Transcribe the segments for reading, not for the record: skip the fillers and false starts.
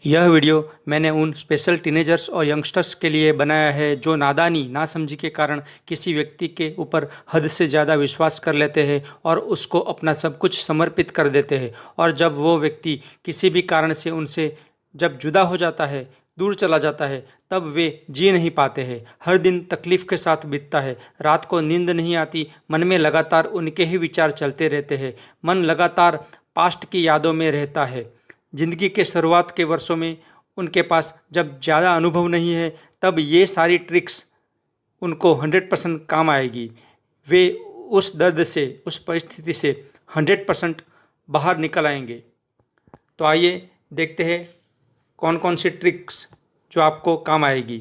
यह वीडियो मैंने उन स्पेशल टीनेजर्स और यंगस्टर्स के लिए बनाया है जो नादानी नासमझी के कारण किसी व्यक्ति के ऊपर हद से ज़्यादा विश्वास कर लेते हैं और उसको अपना सब कुछ समर्पित कर देते हैं। और जब वो व्यक्ति किसी भी कारण से उनसे जब जुदा हो जाता है, दूर चला जाता है, तब वे जी नहीं पाते हैं। हर दिन तकलीफ़ के साथ बीतता है, रात को नींद नहीं आती, मन में लगातार उनके ही विचार चलते रहते हैं, मन लगातार पास्ट की यादों में रहता है। ज़िंदगी के शुरुआत के वर्षों में उनके पास जब ज़्यादा अनुभव नहीं है, तब ये सारी ट्रिक्स उनको 100% काम आएगी। वे उस दर्द से, उस परिस्थिति से 100% बाहर निकल आएंगे। तो आइए देखते हैं कौन कौन सी ट्रिक्स जो आपको काम आएगी।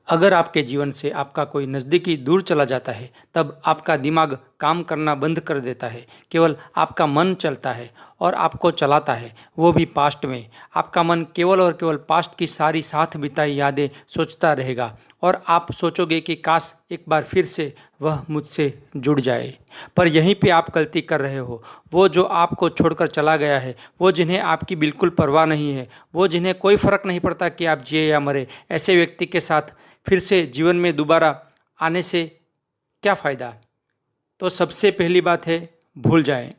अगर आपके जीवन से आपका कोई नज़दीकी दूर चला जाता है, तब आपका दिमाग काम करना बंद कर देता है। केवल आपका मन चलता है और आपको चलाता है, वो भी पास्ट में। आपका मन केवल और केवल पास्ट की सारी साथ बिताई यादें सोचता रहेगा और आप सोचोगे कि काश एक बार फिर से वह मुझसे जुड़ जाए। पर यहीं पे आप गलती कर रहे हो। वो जो आपको छोड़कर चला गया है, वो जिन्हें आपकी बिल्कुल परवाह नहीं है, वो जिन्हें कोई फ़र्क नहीं पड़ता कि आप जिए या मरे, ऐसे व्यक्ति के साथ फिर से जीवन में दोबारा आने से क्या फ़ायदा। तो सबसे पहली बात है, भूल जाएं,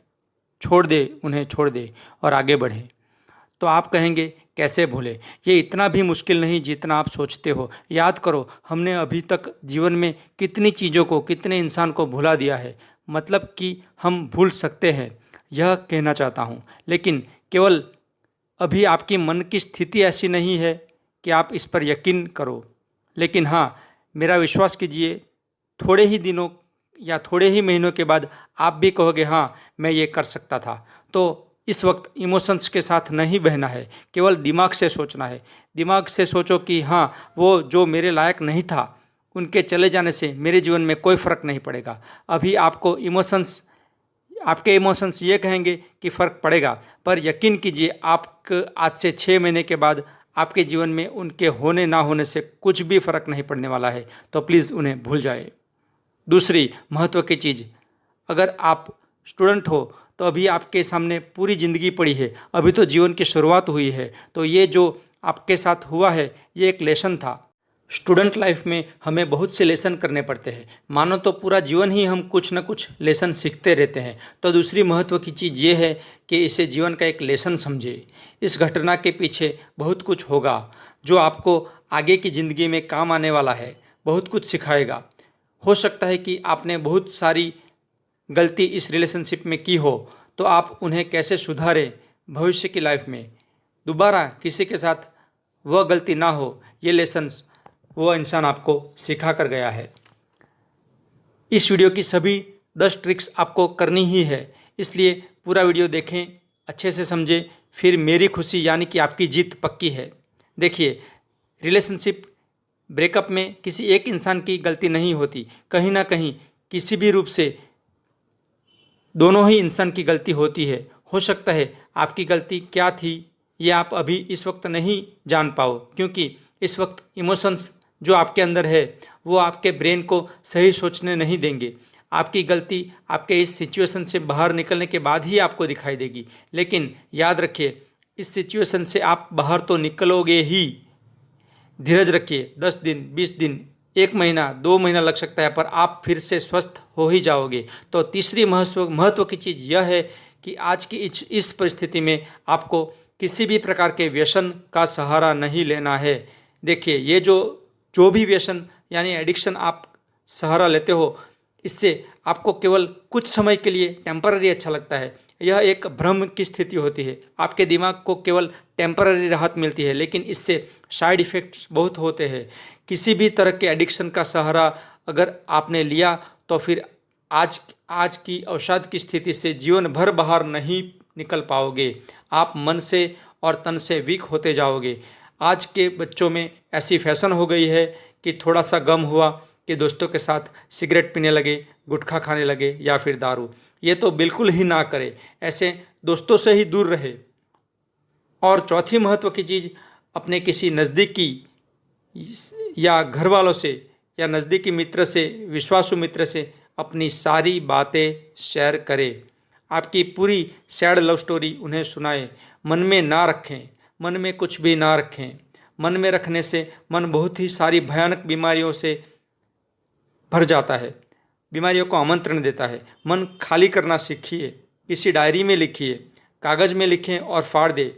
छोड़ दे, उन्हें छोड़ दे और आगे बढ़ें। तो आप कहेंगे कैसे भूलें? ये इतना भी मुश्किल नहीं जितना आप सोचते हो। याद करो, हमने अभी तक जीवन में कितनी चीज़ों को, कितने इंसान को भुला दिया है। मतलब कि हम भूल सकते हैं, यह कहना चाहता हूँ। लेकिन केवल अभी आपकी मन की स्थिति ऐसी नहीं है कि आप इस पर यकीन करो। लेकिन हाँ, मेरा विश्वास कीजिए, थोड़े ही दिनों या थोड़े ही महीनों के बाद आप भी कहोगे हाँ, मैं ये कर सकता था। तो इस वक्त इमोशंस के साथ नहीं बहना है, केवल दिमाग से सोचना है। दिमाग से सोचो कि हाँ, वो जो मेरे लायक नहीं था, उनके चले जाने से मेरे जीवन में कोई फ़र्क नहीं पड़ेगा। अभी आपको आपके इमोशंस ये कहेंगे कि फ़र्क पड़ेगा, पर यकीन कीजिए, आप आज से 6 महीने के बाद आपके जीवन में उनके होने ना होने से कुछ भी फ़र्क नहीं पड़ने वाला है। तो प्लीज़ उन्हें भूल जाए। दूसरी महत्व की चीज़, अगर आप स्टूडेंट हो तो अभी आपके सामने पूरी ज़िंदगी पड़ी है, अभी तो जीवन की शुरुआत हुई है। तो ये जो आपके साथ हुआ है, ये एक लेसन था। स्टूडेंट लाइफ में हमें बहुत से लेसन करने पड़ते हैं, मानो तो पूरा जीवन ही हम कुछ न कुछ लेसन सीखते रहते हैं। तो दूसरी महत्व की चीज़ ये है कि इसे जीवन का एक लेसन समझे। इस घटना के पीछे बहुत कुछ होगा जो आपको आगे की ज़िंदगी में काम आने वाला है, बहुत कुछ सिखाएगा। हो सकता है कि आपने बहुत सारी गलती इस रिलेशनशिप में की हो, तो आप उन्हें कैसे सुधारें भविष्य की लाइफ में, दोबारा किसी के साथ वह गलती ना हो। ये लेसन्स वो इंसान आपको सिखा कर गया है। इस वीडियो की सभी 10 ट्रिक्स आपको करनी ही है, इसलिए पूरा वीडियो देखें, अच्छे से समझें, फिर मेरी खुशी यानी कि आपकी जीत पक्की है। देखिए, रिलेशनशिप ब्रेकअप में किसी एक इंसान की गलती नहीं होती, कहीं ना कहीं किसी भी रूप से दोनों ही इंसान की गलती होती है। हो सकता है आपकी गलती क्या थी ये आप अभी इस वक्त नहीं जान पाओ, क्योंकि इस वक्त इमोशंस जो आपके अंदर है वो आपके ब्रेन को सही सोचने नहीं देंगे। आपकी गलती आपके इस सिचुएशन से बाहर निकलने के बाद ही आपको दिखाई देगी। लेकिन याद रखिए, इस सिचुएशन से आप बाहर तो निकलोगे ही। धीरज रखिए, 10 दिन, 20 दिन, 1 महीना, 2 महीना लग सकता है, पर आप फिर से स्वस्थ हो ही जाओगे। तो तीसरी महत्व की चीज़ यह है कि आज की इस परिस्थिति में आपको किसी भी प्रकार के व्यसन का सहारा नहीं लेना है। देखिए, ये जो भी व्यसन यानी एडिक्शन आप सहारा लेते हो, इससे आपको केवल कुछ समय के लिए टेम्पररी अच्छा लगता है। यह एक भ्रम की स्थिति होती है, आपके दिमाग को केवल टेम्पररी राहत मिलती है, लेकिन इससे साइड इफ़ेक्ट्स बहुत होते हैं। किसी भी तरह के एडिक्शन का सहारा अगर आपने लिया तो फिर आज की अवसाद की स्थिति से जीवन भर बाहर नहीं निकल पाओगे। आप मन से और तन से वीक होते जाओगे। आज के बच्चों में ऐसी फैशन हो गई है कि थोड़ा सा गम हुआ कि दोस्तों के साथ सिगरेट पीने लगे, गुटखा खाने लगे या फिर दारू। ये तो बिल्कुल ही ना करें, ऐसे दोस्तों से ही दूर रहे। और चौथी महत्व की चीज़, अपने किसी नज़दीकी या घर वालों से या नज़दीकी मित्र से, विश्वासु मित्र से अपनी सारी बातें शेयर करें। आपकी पूरी सैड लव स्टोरी उन्हें सुनाएं, मन में ना रखें। मन में कुछ भी ना रखें। मन में रखने से मन बहुत ही सारी भयानक बीमारियों से भर जाता है, बीमारियों को आमंत्रण देता है। मन खाली करना सीखिए, किसी डायरी में लिखिए, कागज़ में लिखें और फाड़ दें,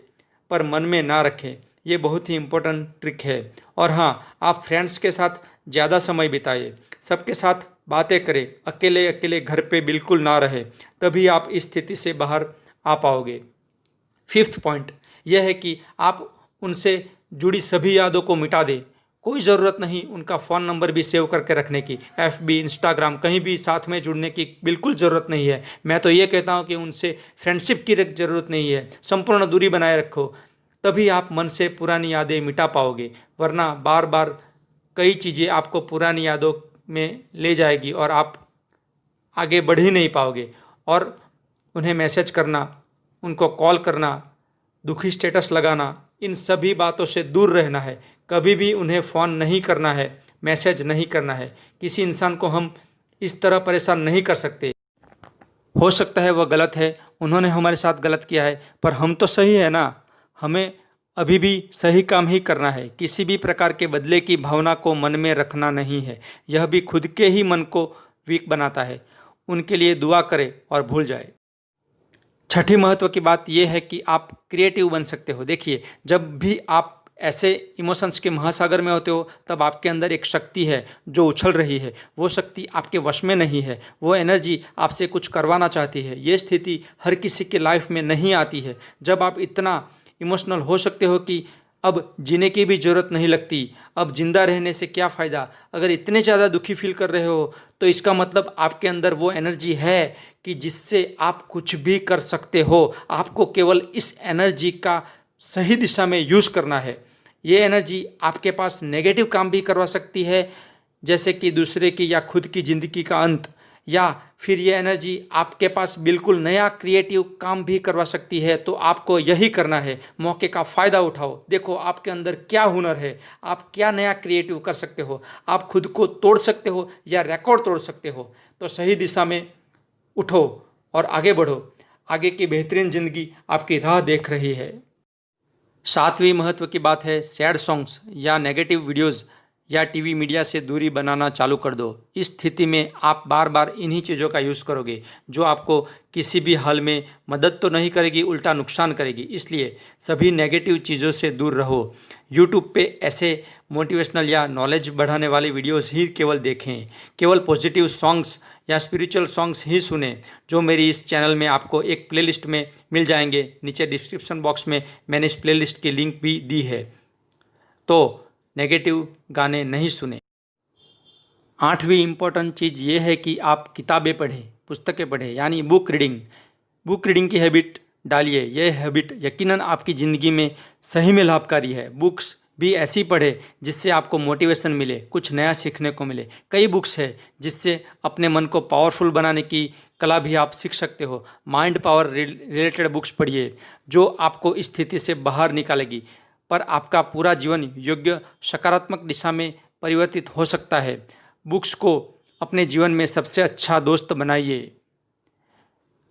पर मन में ना रखें। ये बहुत ही इम्पोर्टेंट ट्रिक है। और हाँ, आप फ्रेंड्स के साथ ज़्यादा समय बिताइए, सबके साथ बातें करें, अकेले अकेले घर पे बिल्कुल ना रहे, तभी आप इस स्थिति से बाहर आ पाओगे। 5th पॉइंट यह है कि आप उनसे जुड़ी सभी यादों को मिटा दें। कोई ज़रूरत नहीं उनका फ़ोन नंबर भी सेव करके रखने की, FB, इंस्टाग्राम कहीं भी साथ में जुड़ने की बिल्कुल ज़रूरत नहीं है। मैं तो ये कहता हूँ कि उनसे फ्रेंडशिप की ज़रूरत नहीं है, संपूर्ण दूरी बनाए रखो, तभी आप मन से पुरानी यादें मिटा पाओगे। वरना बार बार कई चीज़ें आपको पुरानी यादों में ले जाएगी और आप आगे बढ़ ही नहीं पाओगे। और उन्हें मैसेज करना, उनको कॉल करना, दुखी स्टेटस लगाना, इन सभी बातों से दूर रहना है। कभी भी उन्हें फ़ोन नहीं करना है, मैसेज नहीं करना है। किसी इंसान को हम इस तरह परेशान नहीं कर सकते। हो सकता है वह गलत है, उन्होंने हमारे साथ गलत किया है, पर हम तो सही है ना। हमें अभी भी सही काम ही करना है। किसी भी प्रकार के बदले की भावना को मन में रखना नहीं है, यह भी खुद के ही मन को वीक बनाता है। उनके लिए दुआ करें और भूल जाए। छठी महत्व की बात यह है कि आप क्रिएटिव बन सकते हो। देखिए, जब भी आप ऐसे इमोशंस के महासागर में होते हो, तब आपके अंदर एक शक्ति है जो उछल रही है। वो शक्ति आपके वश में नहीं है, वो एनर्जी आपसे कुछ करवाना चाहती है। ये स्थिति हर किसी के लाइफ में नहीं आती है। जब आप इतना इमोशनल हो सकते हो कि अब जीने की भी ज़रूरत नहीं लगती, अब जिंदा रहने से क्या फ़ायदा। अगर इतने ज़्यादा दुखी फील कर रहे हो, तो इसका मतलब आपके अंदर वो एनर्जी है कि जिससे आप कुछ भी कर सकते हो। आपको केवल इस एनर्जी का सही दिशा में यूज़ करना है। ये एनर्जी आपके पास नेगेटिव काम भी करवा सकती है, जैसे कि दूसरे की या खुद की ज़िंदगी का अंत, या फिर ये एनर्जी आपके पास बिल्कुल नया क्रिएटिव काम भी करवा सकती है। तो आपको यही करना है, मौके का फ़ायदा उठाओ। देखो आपके अंदर क्या हुनर है, आप क्या नया क्रिएटिव कर सकते हो। आप खुद को तोड़ सकते हो या रिकॉर्ड तोड़ सकते हो। तो सही दिशा में उठो और आगे बढ़ो। आगे की बेहतरीन ज़िंदगी आपकी राह देख रही है। 7वीं महत्व की बात है, सैड सॉन्ग्स या नेगेटिव वीडियोज़ या टीवी मीडिया से दूरी बनाना चालू कर दो। इस स्थिति में आप बार बार इन्हीं चीज़ों का यूज़ करोगे, जो आपको किसी भी हाल में मदद तो नहीं करेगी, उल्टा नुकसान करेगी। इसलिए सभी नेगेटिव चीज़ों से दूर रहो। यूट्यूब पे ऐसे मोटिवेशनल या नॉलेज बढ़ाने वाली वीडियोस ही केवल देखें। केवल पॉजिटिव सॉन्ग्स या स्पिरिचुअल सॉन्ग्स ही सुने, जो मेरी इस चैनल में आपको एक प्लेलिस्ट में मिल जाएंगे। नीचे डिस्क्रिप्शन बॉक्स में मैंने इस प्लेलिस्ट की लिंक भी दी है। तो नेगेटिव गाने नहीं सुने। 8वीं इम्पोर्टेंट चीज़ ये है कि आप किताबें पढ़ें, पुस्तकें पढ़ें, यानी बुक रीडिंग। बुक रीडिंग की हैबिट डालिए। यह हैबिट यकीनन आपकी ज़िंदगी में सही में लाभकारी है। बुक्स भी ऐसी पढ़े जिससे आपको मोटिवेशन मिले, कुछ नया सीखने को मिले। कई बुक्स है जिससे अपने मन को पावरफुल बनाने की कला भी आप सीख सकते हो। माइंड पावर रिलेटेड बुक्स पढ़िए, जो आपको इस स्थिति से बाहर निकालेगी, पर आपका पूरा जीवन योग्य सकारात्मक दिशा में परिवर्तित हो सकता है। बुक्स को अपने जीवन में सबसे अच्छा दोस्त बनाइए।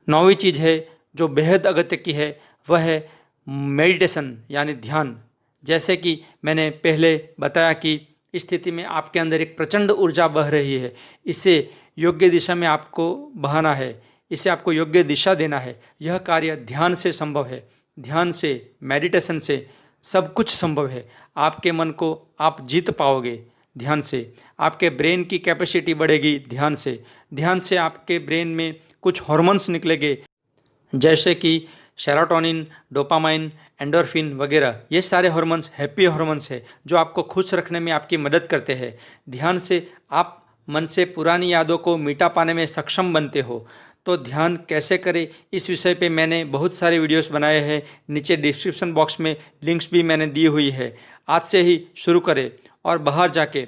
9वीं चीज़ है जो बेहद अगत्य की है, वह है मेडिटेशन यानी ध्यान। जैसे कि मैंने पहले बताया कि इस स्थिति में आपके अंदर एक प्रचंड ऊर्जा बह रही है, इसे योग्य दिशा में आपको बहाना है, इसे आपको योग्य दिशा देना है। यह कार्य ध्यान से संभव है। ध्यान से, मेडिटेशन से सब कुछ संभव है। आपके मन को आप जीत पाओगे ध्यान से। आपके ब्रेन की कैपेसिटी बढ़ेगी ध्यान से। ध्यान से आपके ब्रेन में कुछ हार्मोन्स निकलेंगे, जैसे कि सेरोटोनिन, डोपामाइन, एंडोर्फिन वगैरह। ये सारे हार्मोन्स हैप्पी हार्मोन्स है, जो आपको खुश रखने में आपकी मदद करते हैं। ध्यान से आप मन से पुरानी यादों को मिटा पाने में सक्षम बनते हो। तो ध्यान कैसे करें, इस विषय पे मैंने बहुत सारे वीडियोस बनाए हैं। नीचे डिस्क्रिप्शन बॉक्स में लिंक्स भी मैंने दी हुई है। आज से ही शुरू करें और बाहर जाके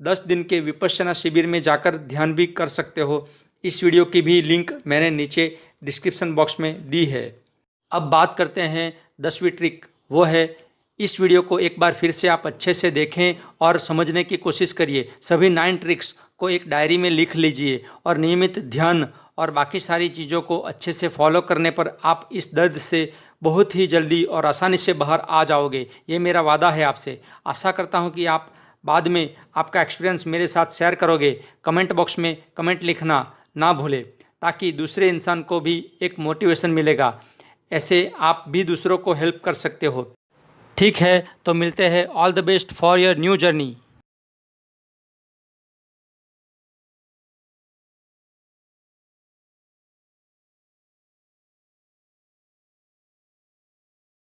10 दिन के विपश्यना शिविर में जाकर ध्यान भी कर सकते हो। इस वीडियो की भी लिंक मैंने नीचे डिस्क्रिप्शन बॉक्स में दी है। अब बात करते हैं 10वीं ट्रिक, वो है इस वीडियो को एक बार फिर से आप अच्छे से देखें और समझने की कोशिश करिए। सभी 9 ट्रिक्स को एक डायरी में लिख लीजिए और नियमित ध्यान और बाकी सारी चीज़ों को अच्छे से फॉलो करने पर आप इस दर्द से बहुत ही जल्दी और आसानी से बाहर आ जाओगे। ये मेरा वादा है आपसे। आशा करता हूँ कि आप बाद में आपका एक्सपीरियंस मेरे साथ शेयर करोगे। कमेंट बॉक्स में कमेंट लिखना ना भूलें, ताकि दूसरे इंसान को भी एक मोटिवेशन मिलेगा। ऐसे आप भी दूसरों को हेल्प कर सकते हो। ठीक है, तो मिलते हैं। All the best for your new journey.